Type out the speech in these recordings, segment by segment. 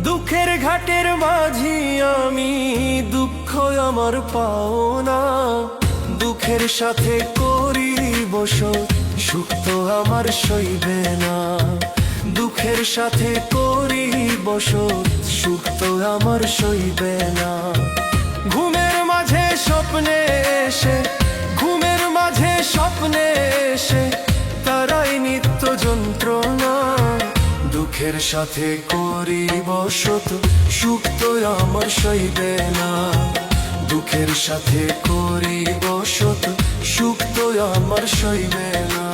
দুঃখের ঘাটের মাঝি আমি, দুঃখ আমার পাওনা। দুঃখের সাথে করি বসত, সুখ তো আমার সইবে না। দুঃখের সাথে করি বসত, সুখ তো আমার সইবে না। ঘুমের মাঝে স্বপ্নে এসে, ঘুমের মাঝে স্বপ্নে এসে তারাই নিত্য যন্ত্রণা। দুঃখের সাথে করি বসত, সুখ তো আমার সইবে না। দুঃখের সাথে করি বসত, সুখ তো আমার সইবে না।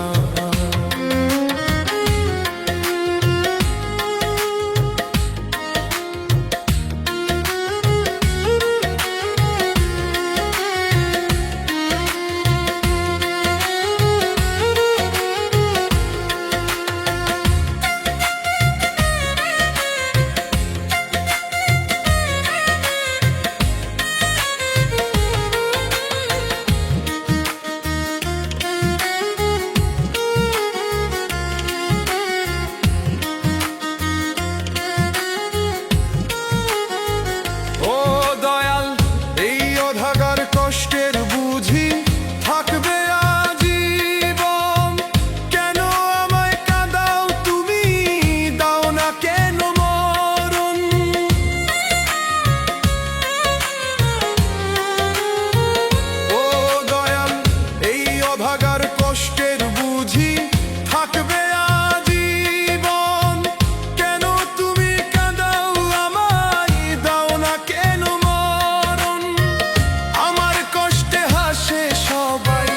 কষ্টের বুঝি থাকবে আজীবন, কেন আমায় কাঁদাও তুমি, দাও না কেন মরণ। ও দয়াল, এই অভাগার কষ্টের বুঝি থাকবে আজীবন, কেন তুমি কাঁদাও আমায়, দাও না কেন মরণ। আমার কষ্টে হাসে সবাই,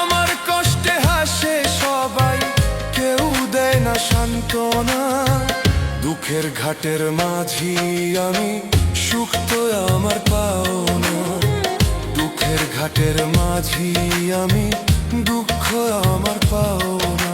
আমার কষ্টে হাসে সবাই, কেউ দেয় না সান্ত্বনা। দুঃখের ঘাটের মাঝি আমি, সুখ তো আমার পাওনা। দুঃখের ঘাটের মাঝি আমি, দুঃখ আমার পাওনা।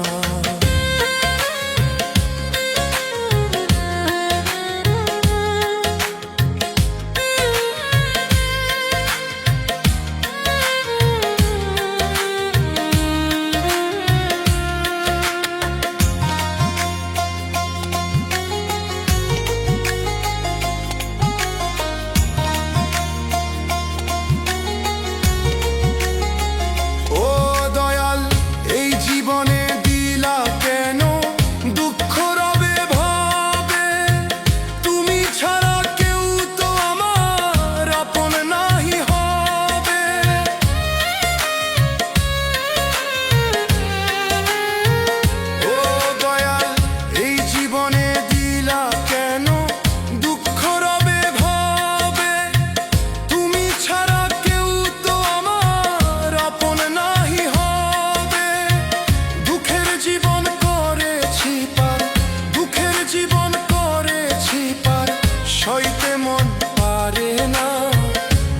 সইতে মন পারে না।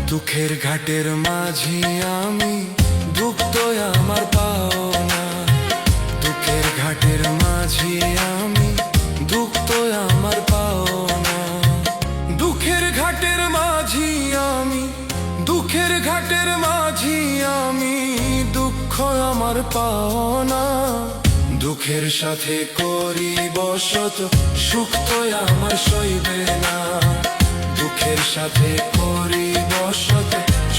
দুঃখের ঘাটের মাঝি আমি, দুঃখ তো আমার পাওনা। দুঃখের ঘাটের মাঝি আমি, দুঃখ তো আমার পাওনা। দুঃখের ঘাটের মাঝি আমি, দুঃখের ঘাটের মাঝি আমি, দুঃখ আমার পাওনা। দুঃখের সাথে করি বসত, সুখ তো আমার সইবে না। দুঃখের সাথে করি বসত,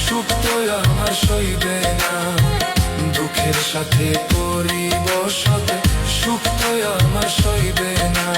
সুখ তো আমার সইবে না। দুঃখের সাথে করি বসত, সুখ তো আমার সইবে না।